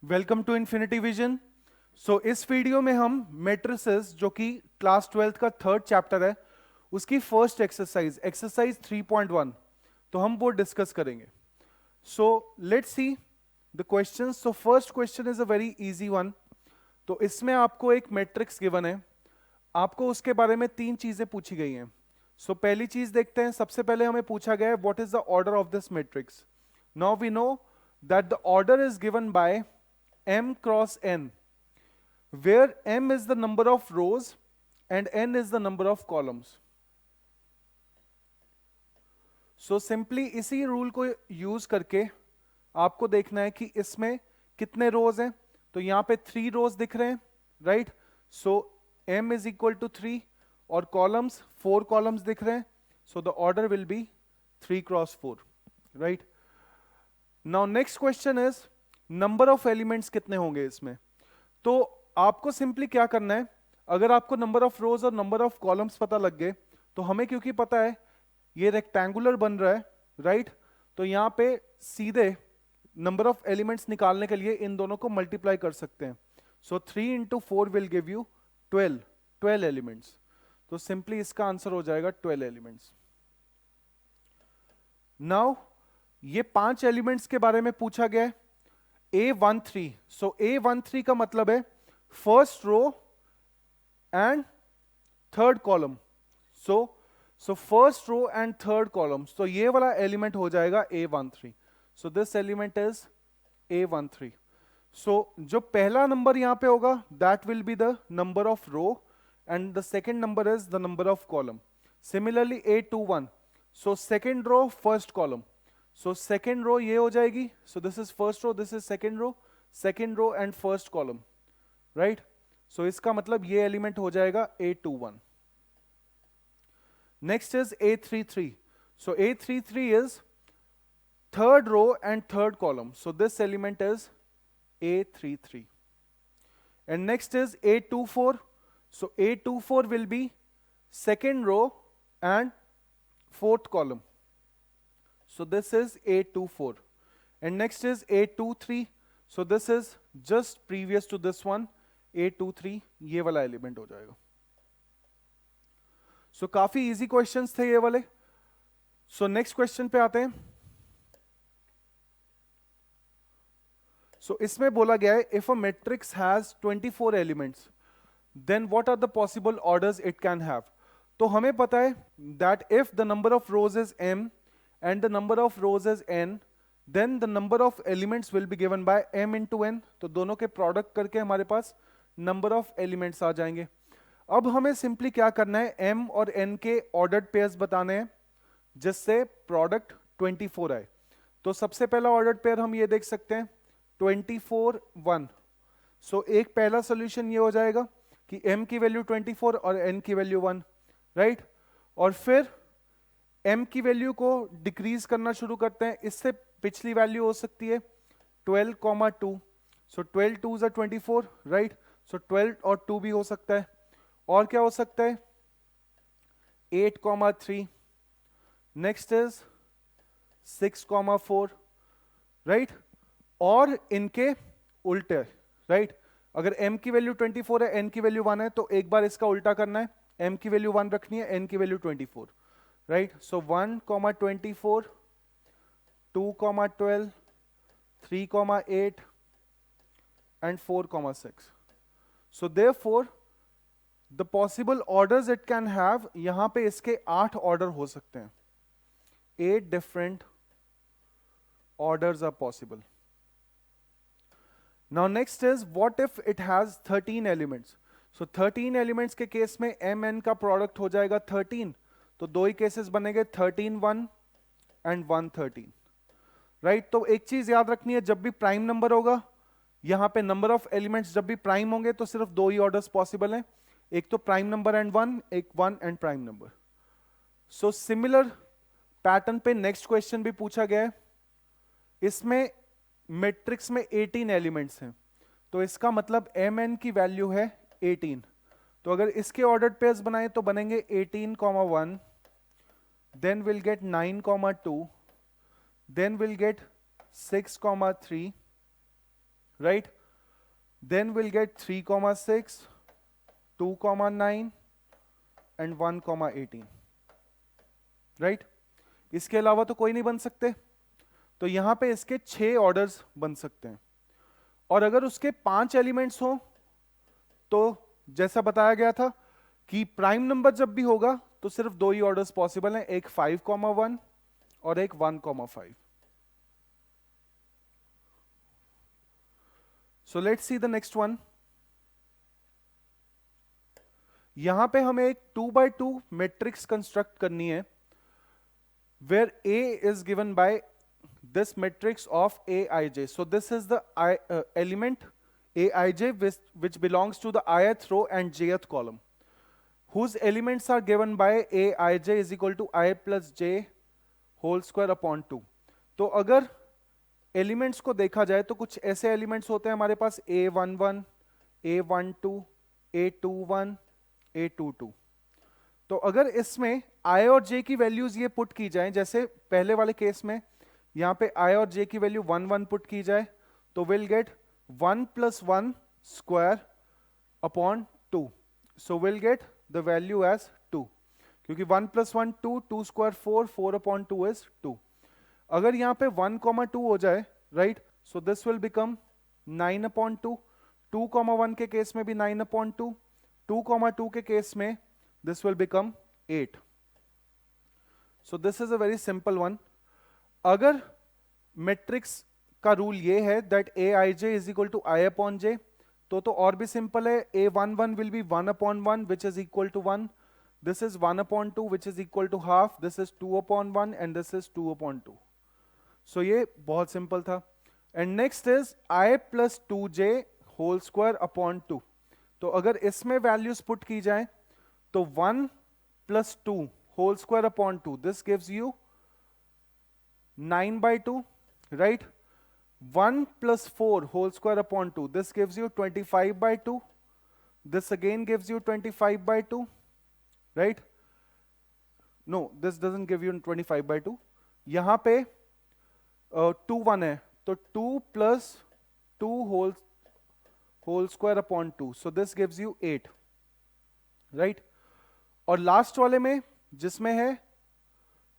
Welcome to infinity vision. So इस video में हम मैट्रिसेस जो कि क्लास 12th का थर्ड चैप्टर है उसकी फर्स्ट एक्सरसाइज एक्सरसाइज 3.1 तो हम वो डिस्कस करेंगे। सो let's see the questions. So first question is a very easy one. तो इसमें आपको एक मैट्रिक्स गिवन है, आपको उसके बारे में तीन चीजें पूछी गई हैं। सो पहली चीज देखते हैं। सबसे पहले हमें पूछा गया है what is the order of this matrix. Now we know that the order is given by m cross n, where m is the number of rows and n is the number of columns. So simply इसी rule को use करके आपको देखना है कि इसमें कितने रोज हैं। तो यहां पे 3 रोज दिख रहे हैं, right. So m is equal to 3 और कॉलम्स 4 कॉलम्स दिख रहे हैं। So the order will be 3 cross 4, right. Now next question is number of elements कितने होंगे इसमें। तो आपको सिंपली क्या करना है, अगर आपको नंबर ऑफ रोज और नंबर ऑफ कॉलम्स पता लग गए तो हमें क्योंकि पता है ये रेक्टेंगुलर बन रहा है, राइट, तो यहां पे सीधे नंबर ऑफ एलिमेंट्स निकालने के लिए इन दोनों को मल्टीप्लाई कर सकते हैं। सो 3 into 4 will give you 12 elements. तो सिंपली इसका आंसर हो जाएगा 12 एलिमेंट्स। नाउ ये 5 एलिमेंट्स के बारे में पूछा गया है A13। सो A13 का मतलब है first row and third column. So first row and third column, तो ये वाला एलिमेंट हो जाएगा A13। So this element is A13। So जो पहला नंबर यहां पे होगा that will be the number of row and the second number is the number of column. Similarly A21, so second row first column. So second row ये हो जाएगी। So this is first row, this is second row and first column, right. So इसका मतलब ये element हो जाएगा A21। Next is A33। So A33 is third row and third column. So this element is A33। And next is A24। So A24 will be second row and fourth column. So this is A24. And next is A23. So this is just previous to this one, A23, ये वाला element हो जाएगा। So काफी easy questions थे ये वाले। So next question पे आते हैं। So इसमें बोला गया है if a matrix has 24 elements, then what are the possible orders it can have। तो हमें पता है that if the number of rows is m and the number of rows is n, then the number of elements will be given by m into n। तो दोनों के product करके हमारे पास number of elements आ जाएंगे। अब हमें simply क्या करना है, m और n के ऑर्डर्ड पेयर्स बताने हैं जिससे प्रोडक्ट 24 आए। तो सबसे पहला ऑर्डर्ड पेयर हम ये देख सकते हैं 24 1। सो एक पहला सोल्यूशन ये हो जाएगा कि m की वैल्यू 24 और n की वैल्यू 1, राइट। और फिर m की वैल्यू को डिक्रीज करना शुरू करते हैं। इससे पिछली वैल्यू हो सकती है 12, 2। सो 12 2 are 24, राइट। सो 12 और 2 भी हो सकता है। और क्या हो सकता है 8, 3। Next is 6, 4, right. और इनके उल्टे, राइट। अगर m की वैल्यू 24 है, n की वैल्यू 1 है, तो एक बार इसका उल्टा करना है। m की वैल्यू 1 रखनी है, n की value 24, right। So 1, 24, 2, 12, 3, 8 and 4, 6। So therefore the possible orders it can have, यहां पे इसके 8 ऑर्डर हो सकते हैं। 8 different orders are possible। Now next is what if it has 13 elements। So 13 elements के केस में mn का प्रोडक्ट हो जाएगा 13। तो दो ही केसेस बनेंगे 13 1 एंड 1 13, राइट। तो एक चीज याद रखनी है, जब भी प्राइम नंबर होगा यहां पे नंबर ऑफ एलिमेंट्स जब भी प्राइम होंगे तो सिर्फ दो ही ऑर्डर्स पॉसिबल हैं, एक तो प्राइम नंबर एंड 1, एक 1 and prime number. So similar pattern पे नेक्स्ट क्वेश्चन भी पूछा गया है। इसमें मैट्रिक्स में 18 एलिमेंट्स हैं, तो इसका मतलब mn की वैल्यू है 18। तो अगर इसके ऑर्डर्ड पेयर्स बनाए तो बनेंगे 18, 1, then we'll get 9, 2, then we'll get 6, 3, right। then we'll get 3,6, 2,9 and 1,18, right? इसके अलावा तो कोई नहीं बन सकते, तो यहां पे इसके 6 ऑर्डर्स बन सकते हैं। और अगर उसके 5 एलिमेंट्स हो तो जैसा बताया गया था कि प्राइम नंबर जब भी होगा तो सिर्फ 2 ही ऑर्डर्स पॉसिबल हैं, एक 5,1 और एक 1,5। सो let's see the next one. यहां पे हमें एक 2x2 मैट्रिक्स कंस्ट्रक्ट करनी है, where A is given by this matrix of Aij. So this is the element Aij which belongs to the ith row and jth column, whose elements are given by Aij is equal to I plus j whole square upon 2. तो अगर elements को देखा जाए तो कुछ ऐसे elements होते हैं हमारे पास A11, A12, A21, A22। तो अगर इसमें i और j की वैल्यूज ये पुट की जाए, जैसे पहले वाले केस में यहां पे i और j की वैल्यू 1 1 पुट की जाए, तो will get 1 + 1 square upon 2। So will get the value as 2, क्योंकि 1 + 1 2, 2 स्क्वायर 4, 4 अपॉन 2 इज 2। अगर यहां पे 1,2 हो जाए, right, so this will become 9 upon 2। 2,1 के केस में भी 9 अपॉन 2, 2,2 के केस में this will become 8. So this is a very simple one. अगर मैट्रिक्स का रूल ये है that Aij is equal to I upon j, तो और भी सिंपल है। A11 will be 1 upon 1 which is equal to 1. This is 1 upon 2 which is equal to half. This is 2 upon 1 and this is 2 upon 2. So ये बहुत simple था। And next is I plus 2j whole square upon 2. तो अगर इसमें values put की जाए तो 1 plus 2 whole square upon 2, this gives you 9/2, right? 1 plus 4 whole square upon 2, this gives you 25/2. This again gives you 25/2, right? No, this doesn't give you 25/2. यहां पे 2 1 है, तो 2 plus 2 whole square upon 2, so this gives you 8, right? और last वाले में जिसमें है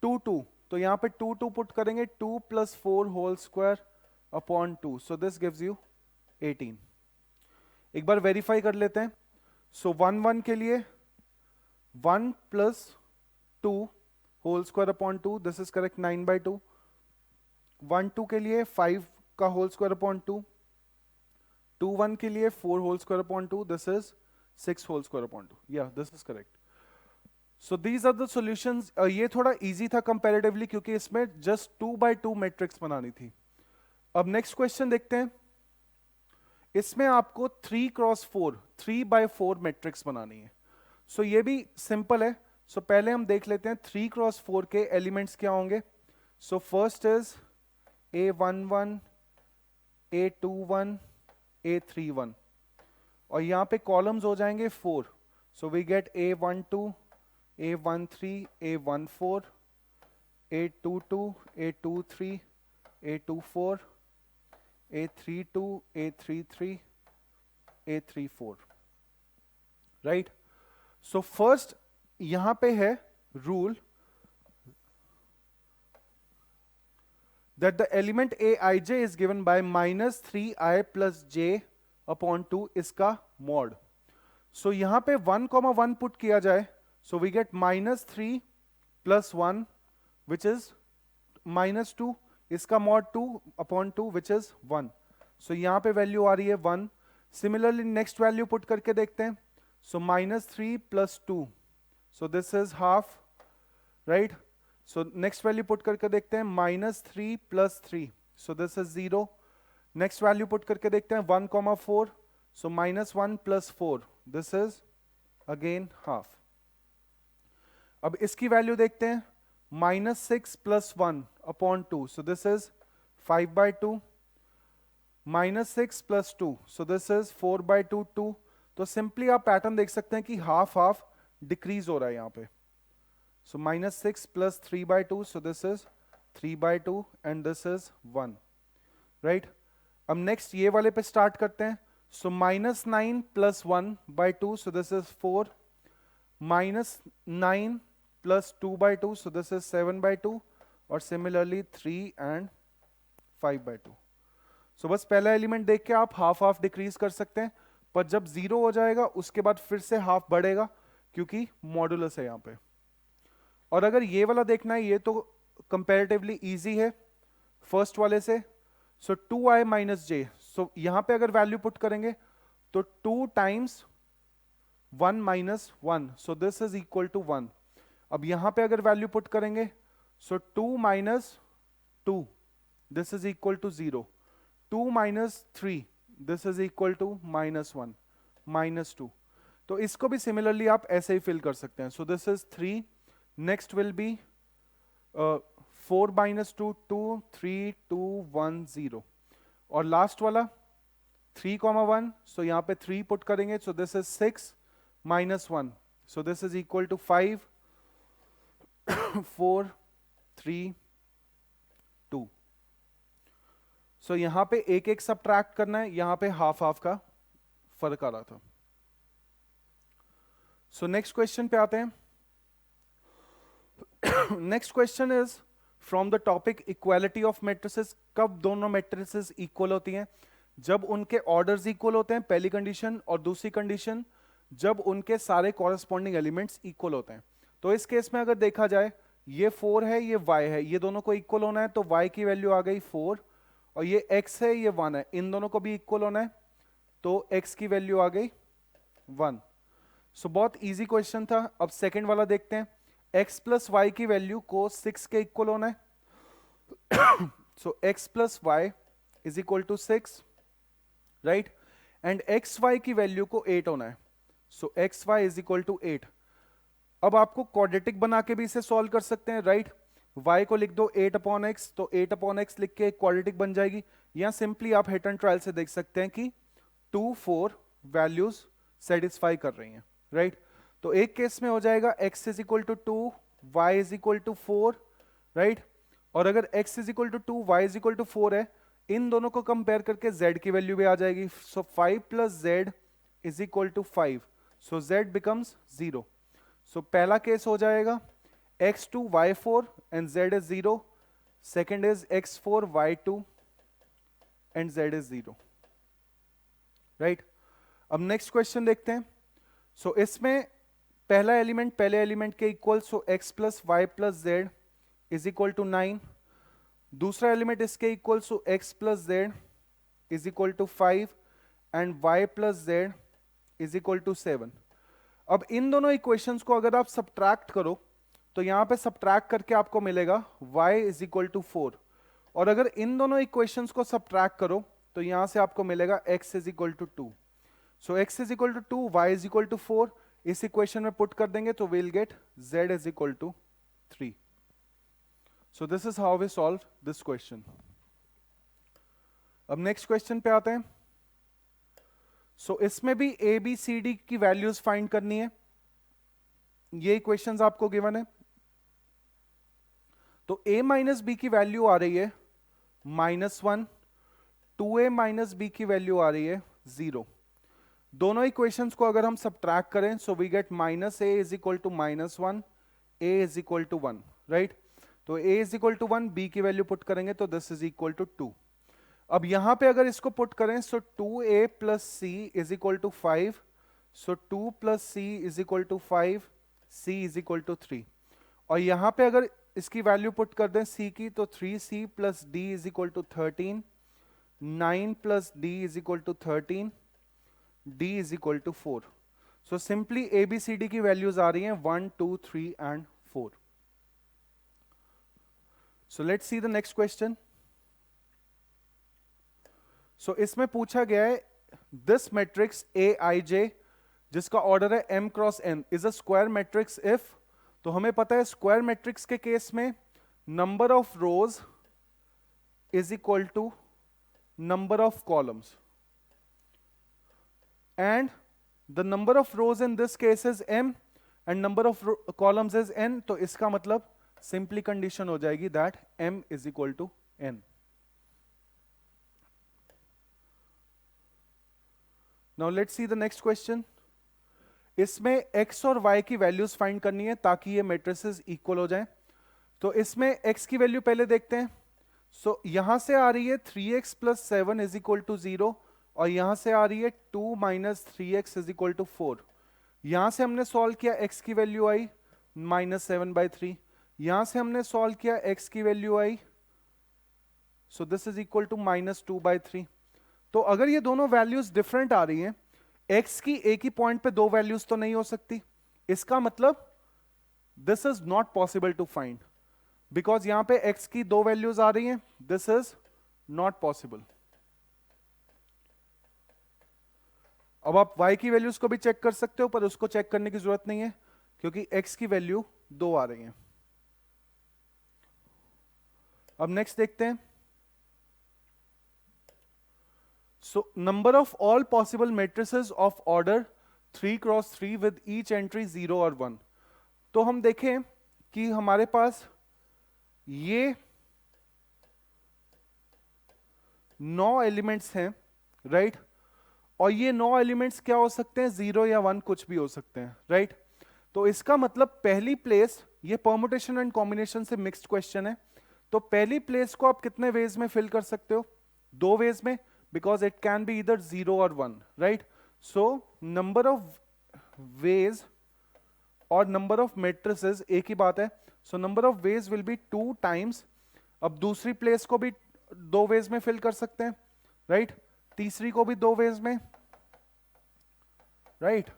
2 2, तो यहां पे 2 2 पुट करेंगे, 2 + 4 whole square upon 2, so this gives you 18। एक बार वेरीफाई कर लेते हैं। सो 1 1 के लिए 1 + 2 whole square upon 2, this is correct, 9/2। 1 2 के लिए 5 का whole square upon 2, 2 1 के लिए 4 whole square upon 2, this is 6 whole square upon 2। या this is correct. So these are the solutions. ये थोड़ा इजी था कंपैरेटिवली, क्योंकि इसमें जस्ट 2x2 मैट्रिक्स बनानी थी। अब नेक्स्ट क्वेश्चन देखते हैं। इसमें आपको 3x4 3x4 मैट्रिक्स बनानी है। सो ये भी सिंपल है। सो पहले हम देख लेते हैं 3x4 के एलिमेंट्स क्या होंगे। So first is A11, A21, A31, और यहां पे कॉलम्स हो जाएंगे 4। So we get A12, A13, A14, A22, A23, A24, A32, A33, A34, right. So first यहां पे है rule that the element Aij is given by -3i plus j upon 2 इसका mod। सो यहां पे 1,1 पुट किया जाए, so we get -3 plus 1 which is -2, इसका mod 2 upon 2 which is 1। सो यहां पे वैल्यू आ रही है 1। सिमिलरली नेक्स्ट वैल्यू पुट करके देखते हैं। सो -3 plus 2, so this is half, right? So next value put करके देखते हैं, -3 plus 3, so this is 0। next value put करके देखते हैं 1,4, so -1 plus 4, this is again half। अब इसकी वैल्यू देखते हैं, -6 plus 1 upon 2, so this is 5/2, -6 plus 2, so this is 4/2 2। तो सिंपली आप पैटर्न देख सकते हैं कि हाफ हाफ डिक्रीज हो रहा है यहाँ पे। So -6 plus 3/2, so this is 3/2 and this is 1, right? अब नेक्स्ट ये वाले पे स्टार्ट करते हैं। So minus 9 plus 1 by 2, so this is 4. Minus 9 plus 2 by 2, so this is 7 by 2. और similarly 3 and 5 by 2. So बस पहला एलिमेंट देख के आप हाफ हाफ डिक्रीज कर सकते हैं, पर जब जीरो हो जाएगा उसके बाद फिर से हाफ बढ़ेगा क्योंकि मॉडुलस है यहाँ पे। और अगर ये वाला देखना है, ये तो कंपैरेटिवली इजी है फर्स्ट वाले से। सो 2i माइनस जे, सो यहां पे अगर वैल्यू पुट करेंगे तो 2 times 1 minus 1, so this is equal to 1। अब यहां पे अगर वैल्यू पुट करेंगे so 2 minus 2, this is equal to 0। 2 minus 3, this is equal to minus 1 minus 2। तो इसको भी सिमिलरली आप ऐसे ही फिल कर सकते हैं। सो this is 3, next will be 4 minus 2, 2, 3, 2, 1, 0। और लास्ट वाला 3, 1, सो यहां पे 3 पुट करेंगे, so this is 6 minus 1, so this is equal to 5, 4, 3, 2। सो यहां पे एक एक सबट्रैक्ट करना है, यहां पे हाफ हाफ का फर्क आ रहा था। सो नेक्स्ट क्वेश्चन पे आते हैं। Next question is from the topic equality of matrices. कब दोनों मैट्रिसेस इक्वल होती हैं? जब उनके ऑर्डर्स इक्वल होते हैं, पहली कंडीशन, और दूसरी कंडीशन जब उनके सारे कॉरेस्पॉन्डिंग एलिमेंट्स इक्वल होते हैं। तो इस केस में अगर देखा जाए, ये 4 है, ये y है, ये दोनों को इक्वल होना है, तो y की वैल्यू आ गई 4, और ये x है, ये 1 है, इन दोनों को भी इक्वल होना है, तो x की वैल्यू आ गई 1। सो बहुत इजी क्वेश्चन था। अब सेकेंड वाला देखते हैं। x प्लस वाई की वैल्यू को 6 के इक्वल होना है। So x plus y is equal to 6, right, and x y की वैल्यू को 8 होना है। So x y is equal to 8। अब आपको क्वाड्रेटिक बना के भी इसे सॉल्व कर सकते हैं, राइट। y को लिख दो 8 अपॉन एक्स, तो 8 अपॉन एक्स लिख के क्वाड्रेटिक बन जाएगी। या सिंपली आप हिट एंड ट्रायल से देख सकते हैं कि 2, 4 वैल्यूज सेटिस्फाई कर रही हैं, राइट। तो एक केस में हो जाएगा x is equal to 2, y is equal to 4, right. और अगर x is equal to 2, y is equal to 4 है, इन दोनों को कंपेयर करके z की वैल्यू भी आ जाएगी। So 5 plus z is equal to 5, so z becomes 0। So पहला केस हो जाएगा x2 y4 and z is 0, second is x4 y2 and z is 0, right. अब नेक्स्ट क्वेश्चन देखते हैं। सो इसमें पहला एलिमेंट पहले एलिमेंट के इक्वल, so x plus Y plus Z is equal to 9। दूसरा एलिमेंट इसके इक्वल, so x plus Z is equal to 5 and y plus Z is equal to 7। अब इन दोनों इक्वेशंस को अगर आप सब्ट्रैक्ट करो, तो यहां पे सब्ट्रैक्ट करके आपको मिलेगा y इज इक्वल टू 4, और अगर इन दोनों इक्वेशंस को सब्ट्रैक्ट करो तो यहां से आपको मिलेगा x is equal to 2। So x is equal to 2, y is equal to 4, इस इक्वेशन में पुट कर देंगे तो will get z is equal to 3। So this is how we solve this question. अब नेक्स्ट क्वेश्चन पे आते हैं। So इसमें भी a b c d की वैल्यूज फाइंड करनी है। ये इक्वेशंस आपको गिवन है। तो a माइनस बी की वैल्यू आ रही है -1, 2a माइनस बी की वैल्यू आ रही है 0। दोनों इक्वेशंस को अगर हम सब्ट्रैक्ट करें, so we get minus a is equal to -1, a is equal to 1, right. तो a is equal to 1, b की वैल्यू पुट करेंगे तो दिस इज इक्वल टू 2। अब यहां पे अगर इसको पुट करें, so 2a plus c is equal to 5, so 2 plus c is equal to 5, c is equal to 3। और यहां पे अगर इसकी वैल्यू पुट कर दें c की, तो 3c प्लस d is equal to 13, 9 plus d is equal to 13, d is equal to 4। So simply ABCD की वैल्यूज आ रही हैं 1, 2, 3 and 4। So let's see the next question. So इसमें पूछा गया है दिस मैट्रिक्स AIJ जिसका ऑर्डर है m cross n is a square matrix if, तो हमें पता है स्क्वायर मैट्रिक्स के केस में number of rows is equal to number of columns, and the number of rows in this case is m and number of columns is n। तो इसका मतलब simply condition हो जाएगी that m is equal to n। Now let's see the next question. इसमें x और y की values find करनी है ताकि ये मैट्रिसेस इक्वल हो जाएं। तो इसमें x की वैल्यू पहले देखते हैं। सो यहां से आ रही है 3x plus 7 is equal to 0, और यहां से आ रही है 2 minus 3x is equal to 4। यहां से हमने सॉल्व किया, x की वैल्यू आई -7/3। यहां से हमने सॉल्व किया, x की वैल्यू आई, so this is equal to -2/3। तो अगर ये दोनों वैल्यूज डिफरेंट आ रही हैं, x की एक ही पॉइंट पे दो वैल्यूज तो नहीं हो सकती, इसका मतलब this is not possible to find, because यहां पे x की दो वैल्यूज आ रही हैं, दिस इज नॉट पॉसिबल। अब आप y की वैल्यूज को भी चेक कर सकते हो, पर उसको चेक करने की जरूरत नहीं है क्योंकि x की वैल्यू 2 आ रही है। अब नेक्स्ट देखते हैं। So number of all possible matrices of order 3x3 with each entry 0 और 1। तो हम देखें कि हमारे पास ये 9 एलिमेंट्स हैं, राइट? और ये 9 एलिमेंट्स क्या हो सकते हैं, 0 या 1 कुछ भी हो सकते हैं, राइट? तो इसका मतलब पहली प्लेस, ये परमुटेशन एंड कॉम्बिनेशन से मिक्स्ड क्वेश्चन है, तो पहली प्लेस को आप कितने वेज में फिल कर सकते हो? 2 वेज में, बिकॉज इट कैन बी इधर 0 और 1, right? So number of ways और नंबर ऑफ मैट्रिसेस एक ही बात है, so number of ways will be 2 times. अब दूसरी प्लेस को भी 2 वेज में फिल कर सकते हैं, राइट? तीसरी को भी 2 वेज में, राइट?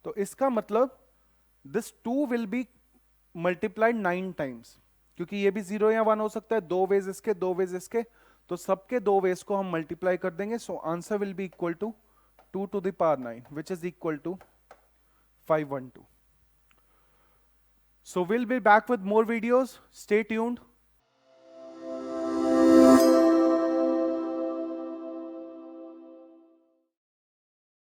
तो इसका मतलब this 2 will be multiplied 9 times, क्योंकि ये भी 0 या 1 हो सकता है, 2 वेज इसके 2 वेज इसके, तो सबके 2 वेज को हम मल्टीप्लाई कर देंगे। So answer will be equal to 2 to the power 9, which is equal to 512. So we'll be back with more videos. Stay tuned.